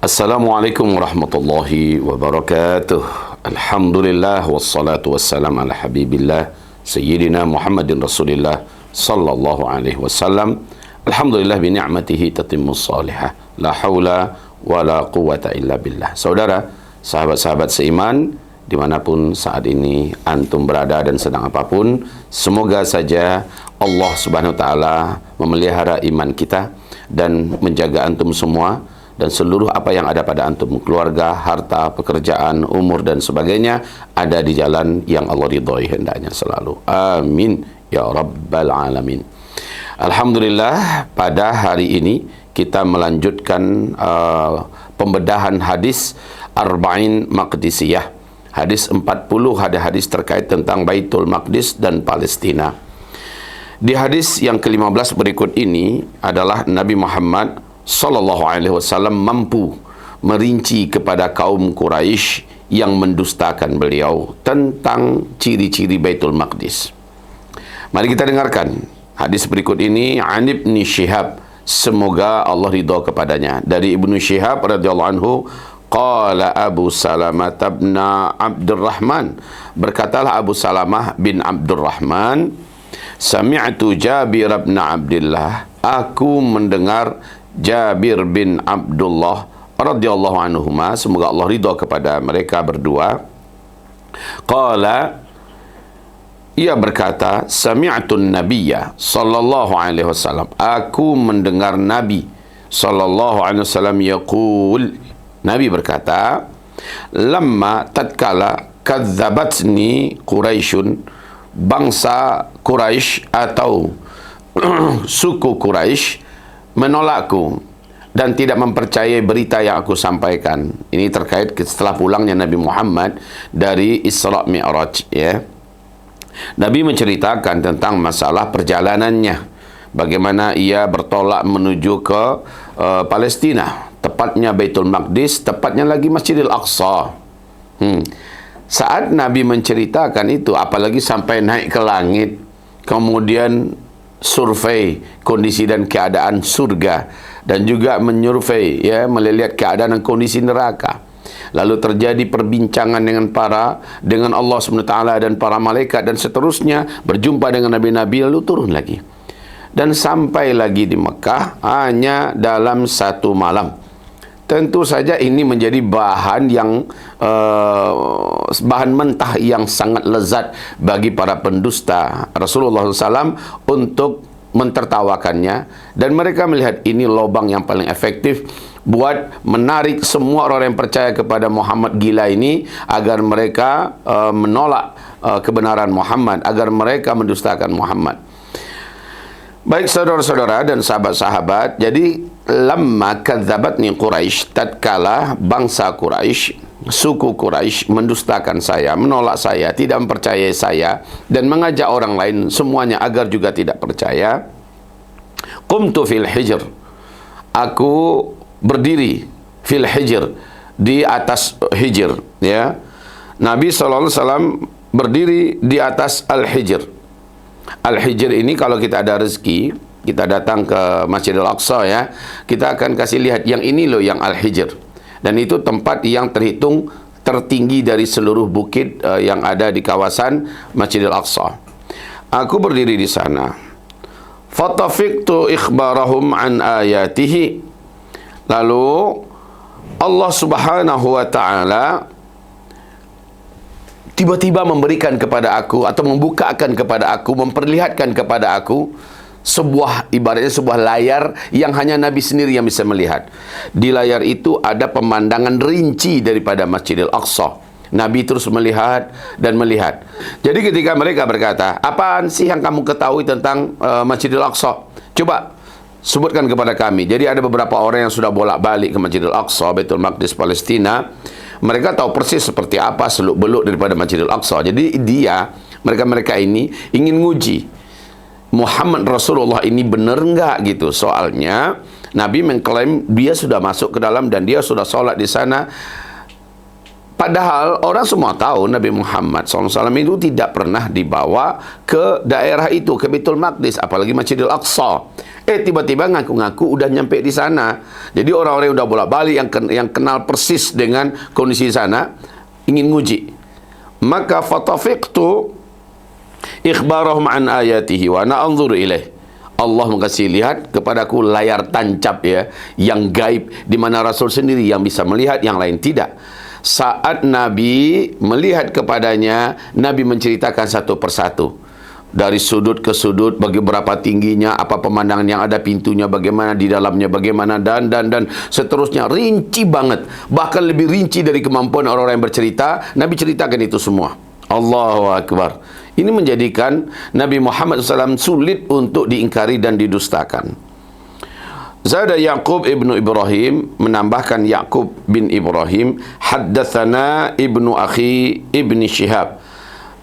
Assalamualaikum warahmatullahi wabarakatuh. Alhamdulillah wassalatu wassalam ala habibillah Sayyidina Muhammadin Rasulillah sallallahu alaihi wasallam. Alhamdulillah bi ni'matihi tatimmus salihah. La haula wa la quwata illa billah. Saudara, sahabat-sahabat seiman, dimanapun saat ini antum berada dan sedang apapun, semoga saja Allah subhanahu wa ta'ala memelihara iman kita dan menjaga antum semua dan seluruh apa yang ada pada antum, keluarga, harta, pekerjaan, umur dan sebagainya, ada di jalan yang Allah ridhoi hendaknya selalu. Amin ya rabbal alamin. Alhamdulillah, pada hari ini kita melanjutkan pembedahan hadis Arba'in Maqdisiyah. Hadis 40 ada hadis terkait tentang Baitul Maqdis dan Palestina. Di hadis yang ke-15 berikut ini adalah Nabi Muhammad sallallahu alaihi wasallam mampu merinci kepada kaum Quraisy yang mendustakan beliau tentang ciri-ciri Baitul Maqdis. Mari kita dengarkan hadis berikut ini. An Ibnu Syihab, semoga Allah ridha kepadanya, dari Ibnu Syihab radhiyallahu anhu, qala Abu Salamah bin Abdurrahman, berkatalah Abu Salamah bin Abdurrahman, sami'tu Jabir bin Abdullah, aku mendengar Jabir bin Abdullah radhiyallahu anhuma, semoga Allah ridha kepada mereka berdua. Qala, ia berkata, sami'tun nabiyya sallallahu alaihi wasallam, aku mendengar Nabi sallallahu alaihi wasallam yaqul, Nabi berkata, lamma tatkala kadzabatni Quraisyun, bangsa Quraisy atau suku Quraisy menolakku dan tidak mempercayai berita yang aku sampaikan. Ini terkait setelah pulangnya Nabi Muhammad dari Isra Mi'raj, ya. Nabi menceritakan tentang masalah perjalanannya, bagaimana ia bertolak menuju ke Palestina, tepatnya Baitul Maqdis, tepatnya lagi Masjidil Aqsa. Saat Nabi menceritakan itu, apalagi sampai naik ke langit, kemudian survei kondisi dan keadaan surga, dan juga menyurvei, ya, melihat keadaan dan kondisi neraka. Lalu terjadi perbincangan dengan Allah SWT dan para malaikat dan seterusnya, berjumpa dengan nabi-nabi, lalu turun lagi dan sampai lagi di Mekah hanya dalam satu malam. Tentu saja ini menjadi bahan yang bahan mentah yang sangat lezat bagi para pendusta Rasulullah SAW untuk mentertawakannya, dan mereka melihat ini lubang yang paling efektif buat menarik semua orang yang percaya kepada Muhammad gila ini agar mereka menolak kebenaran Muhammad, agar mereka mendustakan Muhammad. Baik saudara-saudara dan sahabat-sahabat, jadi lamma kadzabatni Quraisy, tatkala bangsa Quraisy, suku Quraisy mendustakan saya, menolak saya, tidak mempercayai saya dan mengajak orang lain semuanya agar juga tidak percaya. Qumtu fil hijr, aku berdiri fil hijr, di atas hijr, ya. Nabi sallallahu alaihi wasallam berdiri di atas al-hijr. Al-Hijr ini kalau kita ada rezeki, kita datang ke Masjidil Aqsa, ya, kita akan kasih lihat yang ini loh yang Al-Hijr. Dan itu tempat yang terhitung tertinggi dari seluruh bukit yang ada di kawasan Masjidil Aqsa. Aku berdiri di sana. Fatafiqtu ikhbarahum an ayatihi. Lalu Allah Subhanahu wa ta'ala tiba-tiba memberikan kepada aku atau membukakan kepada aku, memperlihatkan kepada aku sebuah, ibaratnya sebuah layar yang hanya Nabi sendiri yang bisa melihat. Di layar itu ada pemandangan rinci daripada Masjidil Aqsa. Nabi terus melihat dan melihat. Jadi ketika mereka berkata, apaan sih yang kamu ketahui tentang Masjidil Aqsa? Coba sebutkan kepada kami. Jadi ada beberapa orang yang sudah bolak-balik ke Masjidil Aqsa, Baitul Maqdis, Palestina. Mereka tahu persis seperti apa seluk-beluk daripada Masjidil Aqsa. Jadi mereka ini ingin nguji Muhammad Rasulullah ini benar enggak gitu. Soalnya Nabi mengklaim dia sudah masuk ke dalam dan dia sudah sholat di sana. Padahal orang semua tahu Nabi Muhammad SAW itu tidak pernah dibawa ke daerah itu, ke Baitul Maqdis, apalagi Masjidil Aqsa. Tiba-tiba ngaku-ngaku udah nyampe di sana. Jadi orang-orang yang udah bolak-balik, yang kenal persis dengan kondisi di sana, ingin nguji. Maka fatafiqtu ikhbarahum an ayatihi wa ana anzuru ilaih. Allah mengasih lihat kepadaku layar tancap ya, yang gaib, di mana Rasul sendiri yang bisa melihat, yang lain tidak. Saat Nabi melihat kepadanya, Nabi menceritakan satu persatu, dari sudut ke sudut, bagi berapa tingginya, apa pemandangan yang ada, pintunya bagaimana, di dalamnya bagaimana, dan seterusnya, rinci banget, bahkan lebih rinci dari kemampuan orang-orang yang bercerita. Nabi ceritakan itu semua. Allahu Akbar. Ini menjadikan Nabi Muhammad SAW sulit untuk diingkari dan didustakan. Zada Yaqub ibnu Ibrahim, menambahkan Yaqub bin Ibrahim, haddatsana ibnu akhi ibni Syihab,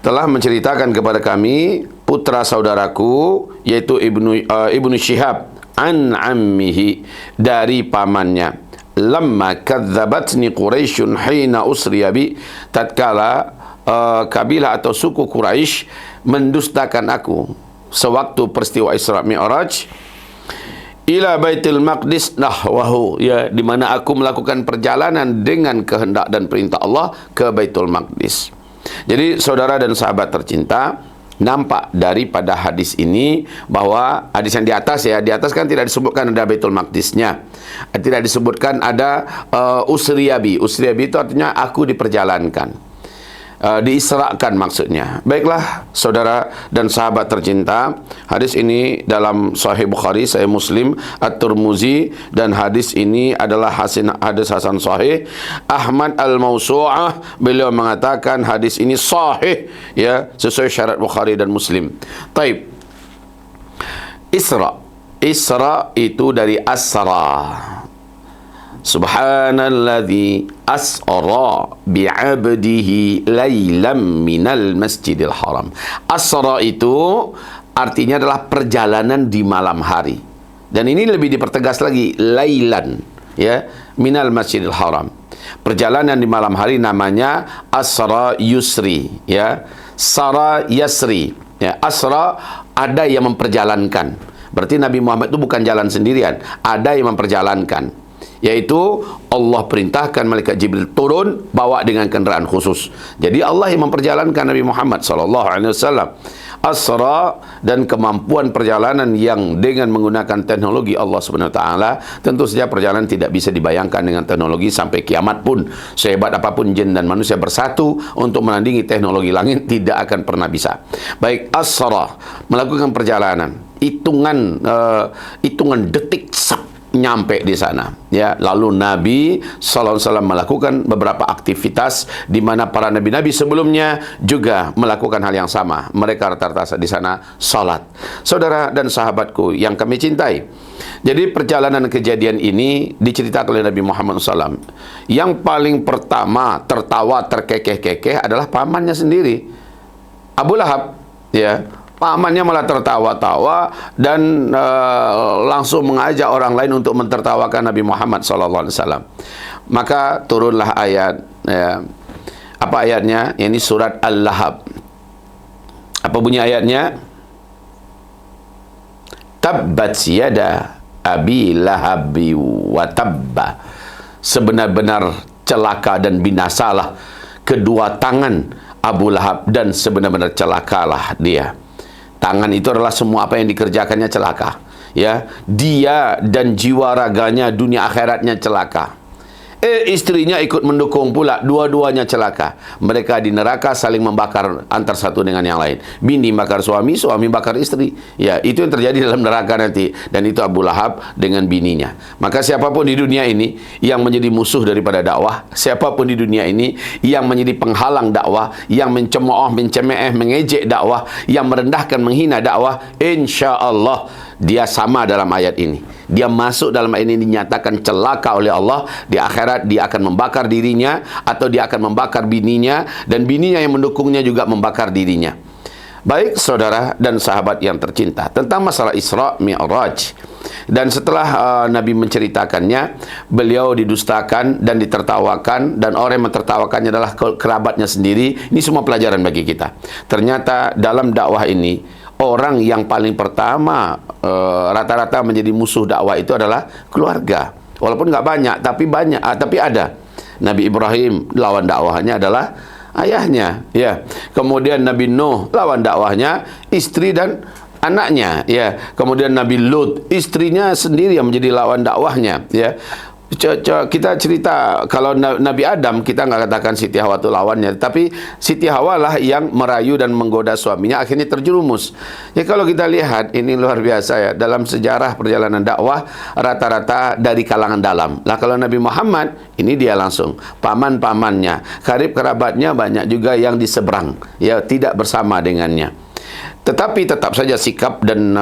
telah menceritakan kepada kami putra saudaraku, yaitu ibnu Syihab, an ammihi, dari pamannya. Lamma kadzabatni Quraisyun hina usriya bi, tatkala kabilah atau suku Quraisy mendustakan aku sewaktu peristiwa Isra Mi'raj, ila Baitul Maqdis nahwahu, ya, di mana aku melakukan perjalanan dengan kehendak dan perintah Allah ke Baitul Maqdis. Jadi saudara dan sahabat tercinta, nampak daripada hadis ini bahwa hadis yang di atas, ya, di atas kan tidak disebutkan ada Baitul Maqdisnya, tidak disebutkan ada usriyabi. Usriyabi itu artinya aku diperjalankan, diisrakan maksudnya. Baiklah saudara dan sahabat tercinta, hadis ini dalam Sahih Bukhari, Sahih Muslim, At-Tirmizi, dan hadis ini adalah hadis hasan sahih. Ahmad Al-Mawsu'ah, beliau mengatakan hadis ini sahih, ya, sesuai syarat Bukhari dan Muslim. Taib. Isra itu dari asra. Subhanalladzi asra bi'abdihi laylam minal masjidil haram. Asra itu artinya adalah perjalanan di malam hari. Dan ini lebih dipertegas lagi, laylan, ya, minal masjidil haram. Perjalanan di malam hari namanya asra yusri, ya. Sara yasri, ya. Asra ada yang memperjalankan. Berarti Nabi Muhammad itu bukan jalan sendirian, ada yang memperjalankan. Yaitu Allah perintahkan malaikat Jibril turun bawa dengan kendaraan khusus. Jadi Allah yang memperjalankan Nabi Muhammad SAW. Asra, dan kemampuan perjalanan yang dengan menggunakan teknologi Allah SWT. Tentu saja perjalanan tidak bisa dibayangkan dengan teknologi sampai kiamat pun. Sehebat apapun jin dan manusia bersatu untuk menandingi teknologi langit, tidak akan pernah bisa. Baik, asra, melakukan perjalanan, hitungan detik nyampe di sana, ya. Lalu Nabi SAW melakukan beberapa aktivitas di mana para nabi-nabi sebelumnya juga melakukan hal yang sama. Mereka rata-rata di sana salat. Saudara dan sahabatku yang kami cintai, jadi perjalanan kejadian ini diceritakan oleh Nabi Muhammad SAW. Yang paling pertama tertawa terkekeh-kekeh adalah pamannya sendiri, Abu Lahab, ya. Pamannya malah tertawa-tawa dan langsung mengajak orang lain untuk mentertawakan Nabi Muhammad SAW. Maka turunlah ayat, ya. Apa ayatnya? Ini surat Al-Lahab. Apa bunyi ayatnya? Tabbat yada abi lahabi wa tabba. Sebenar-benar celaka dan binasalah kedua tangan Abu Lahab, dan sebenar-benar celakalah dia. Tangan itu adalah semua apa yang dikerjakannya celaka, ya. Dia dan jiwa raganya, dunia akhiratnya celaka. Istrinya ikut mendukung pula, dua-duanya celaka. Mereka di neraka saling membakar antar satu dengan yang lain. Bini bakar suami, suami bakar istri. Ya, itu yang terjadi dalam neraka nanti. Dan itu Abu Lahab dengan bininya. Maka siapapun di dunia ini yang menjadi musuh daripada dakwah, siapapun di dunia ini yang menjadi penghalang dakwah, yang mencemooh, mencemeh, mengejek dakwah, yang merendahkan, menghina dakwah, insya Allah dia sama dalam ayat ini. Dia masuk dalam ayat ini, dinyatakan celaka oleh Allah. Di akhirat dia akan membakar dirinya, atau dia akan membakar bininya, dan bininya yang mendukungnya juga membakar dirinya. Baik saudara dan sahabat yang tercinta, tentang masalah Isra Mi'raj. Dan setelah Nabi menceritakannya, beliau didustakan dan ditertawakan, dan orang yang mentertawakannya adalah kerabatnya sendiri. Ini semua pelajaran bagi kita. Ternyata dalam dakwah ini orang yang paling pertama rata-rata menjadi musuh dakwah itu adalah keluarga. Walaupun nggak banyak, tapi banyak, tapi ada. Nabi Ibrahim lawan dakwahnya adalah ayahnya, ya. Kemudian Nabi Nuh lawan dakwahnya istri dan anaknya, ya. Kemudian Nabi Lut istrinya sendiri yang menjadi lawan dakwahnya, ya. Kita cerita kalau Nabi Adam, kita nggak katakan Siti Hawa itu lawannya, tapi Siti Hawa lah yang merayu dan menggoda suaminya, akhirnya terjerumus. Ya kalau kita lihat ini luar biasa ya, dalam sejarah perjalanan dakwah rata-rata dari kalangan dalam. Lah kalau Nabi Muhammad ini dia langsung paman-pamannya, karib kerabatnya banyak juga yang di seberang, ya tidak bersama dengannya. Tetapi tetap saja sikap dan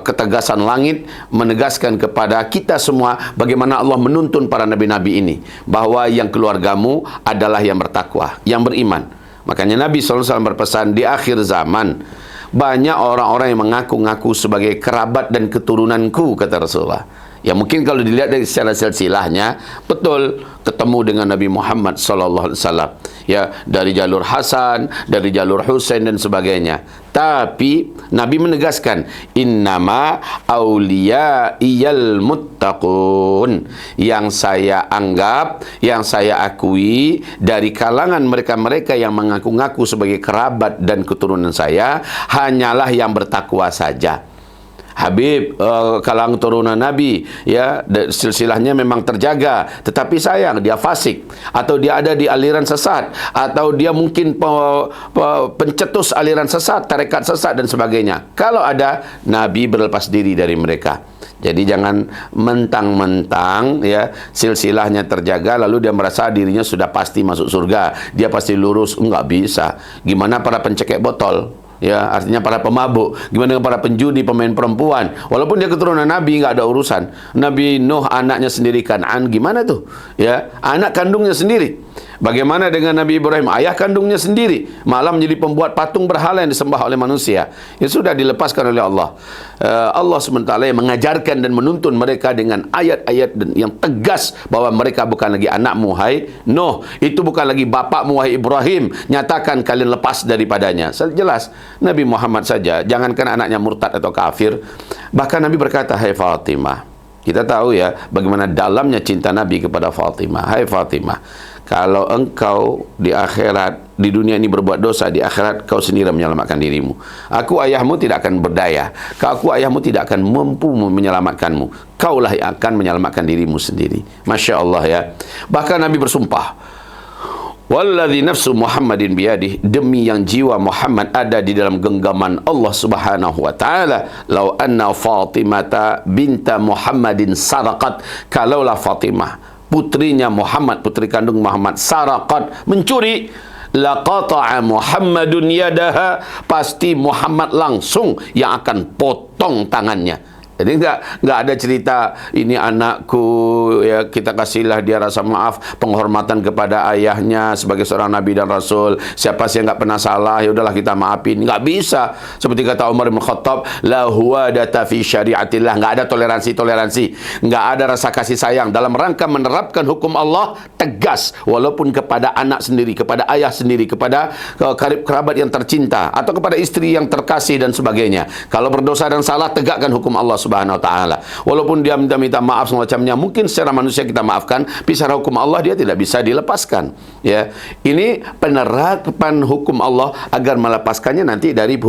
ketegasan langit menegaskan kepada kita semua bagaimana Allah menuntun para nabi-nabi ini, bahwa yang keluargamu adalah yang bertakwa, yang beriman. Makanya Nabi SAW berpesan, di akhir zaman banyak orang-orang yang mengaku-ngaku sebagai kerabat dan keturunanku, kata Rasulullah. Ya mungkin kalau dilihat dari secara silsilahnya, betul ketemu dengan Nabi Muhammad sallallahu alaihi wasallam. Ya, dari jalur Hasan, dari jalur Husain dan sebagainya. Tapi Nabi menegaskan, innama auliya'iyal muttaqun. Yang saya anggap, yang saya akui dari kalangan mereka-mereka yang mengaku-ngaku sebagai kerabat dan keturunan saya, hanyalah yang bertakwa saja. Habib kalangan turunan Nabi, ya, silsilahnya memang terjaga, tetapi sayang dia fasik, atau dia ada di aliran sesat, atau dia mungkin pencetus aliran sesat, tarekat sesat dan sebagainya. Kalau ada, Nabi berlepas diri dari mereka. Jadi jangan mentang-mentang ya silsilahnya terjaga lalu dia merasa dirinya sudah pasti masuk surga, dia pasti lurus. Enggak bisa. Gimana para pencekek botol? Ya, artinya para pemabuk. Gimana dengan para penjudi, pemain perempuan? Walaupun dia keturunan Nabi, nggak ada urusan. Nabi Nuh anaknya sendiri Kan'an, gimana tuh? Ya, anak kandungnya sendiri. Bagaimana dengan Nabi Ibrahim? Ayah kandungnya sendiri malah menjadi pembuat patung berhala yang disembah oleh manusia. Ya sudah dilepaskan oleh Allah. Allah SWT yang mengajarkan dan menuntun mereka dengan ayat-ayat yang tegas bahwa mereka bukan lagi anakmu, hai Nuh. Itu bukan lagi bapakmu, wahai Ibrahim. Nyatakan kalian lepas daripadanya. Jelas. Nabi Muhammad saja, jangankan anaknya murtad atau kafir. Bahkan Nabi berkata, hai Fatimah. Kita tahu ya bagaimana dalamnya cinta Nabi kepada Fatimah. Hai Fatimah, kalau engkau di akhirat, di dunia ini berbuat dosa, di akhirat kau sendiri menyelamatkan dirimu. Aku ayahmu tidak akan berdaya. Aku ayahmu tidak akan mampu menyelamatkanmu. Kaulah yang akan menyelamatkan dirimu sendiri. Masya Allah ya. Bahkan Nabi bersumpah, walladzi nafsu Muhammadin biyadih, demi yang jiwa Muhammad ada di dalam genggaman Allah Subhanahu wa taala, lau anna Fatimata binta Muhammadin saraqat, kalaulah Fatimah putrinya Muhammad, putri kandung Muhammad, saraqat, mencuri, laqata'a Muhammadun yadaha, pasti Muhammad langsung yang akan potong tangannya. Jadi nggak ada cerita ini anakku, ya kita kasihlah dia rasa maaf, penghormatan kepada ayahnya sebagai seorang nabi dan rasul. Siapa sih yang nggak pernah salah, ya udahlah kita maafin. Nggak bisa. Seperti kata Umar bin Khattab, la huwadata fi syariatillah, nggak ada toleransi, nggak ada rasa kasih sayang dalam rangka menerapkan hukum Allah tegas, walaupun kepada anak sendiri, kepada ayah sendiri, kepada karib kerabat yang tercinta, atau kepada istri yang terkasih dan sebagainya. Kalau berdosa dan salah, tegakkan hukum Allah Subhanahu wa taala. Walaupun dia minta maaf semacamnya, mungkin secara manusia kita maafkan, tapi secara hukum Allah dia tidak bisa dilepaskan. Ya, ini penerapan hukum Allah agar melepaskannya nanti dari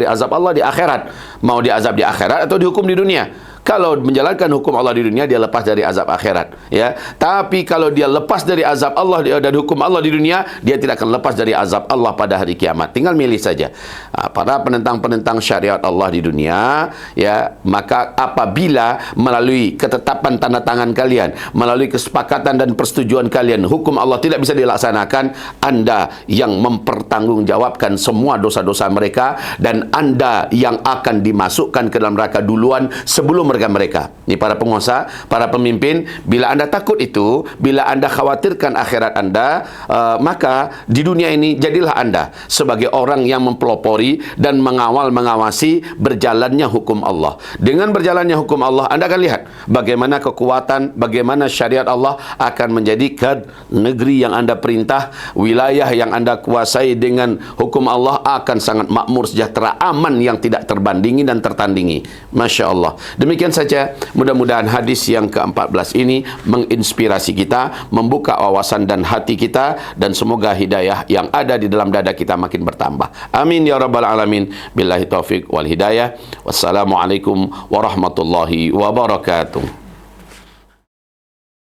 azab Allah di akhirat. Mau diazab di akhirat atau dihukum di dunia. Kalau menjalankan hukum Allah di dunia, dia lepas dari azab akhirat, ya. Tapi kalau dia lepas dari azab Allah dari hukum Allah di dunia, dia tidak akan lepas dari azab Allah pada hari kiamat. Tinggal milih saja. Para penentang-penentang syariat Allah di dunia, ya, maka apabila melalui ketetapan tanda tangan kalian, melalui kesepakatan dan persetujuan kalian, hukum Allah tidak bisa dilaksanakan, Anda yang mempertanggungjawabkan semua dosa-dosa mereka, dan Anda yang akan dimasukkan ke dalam neraka duluan sebelum mereka. Ni para penguasa, para pemimpin, bila anda takut itu, bila anda khawatirkan akhirat anda, maka di dunia ini jadilah anda sebagai orang yang mempelopori dan mengawasi berjalannya hukum Allah. Dengan berjalannya hukum Allah, anda akan lihat bagaimana kekuatan, bagaimana syariat Allah akan menjadikan negeri yang anda perintah, wilayah yang anda kuasai dengan hukum Allah akan sangat makmur, sejahtera, aman yang tidak terbandingi dan tertandingi. Masya Allah. Demikian saja, mudah-mudahan hadis yang ke-14 ini menginspirasi kita, membuka wawasan dan hati kita, dan semoga hidayah yang ada di dalam dada kita makin bertambah. Amin ya rabbal alamin. Billahi taufiq wal hidayah. Wassalamualaikum warahmatullahi wabarakatuh.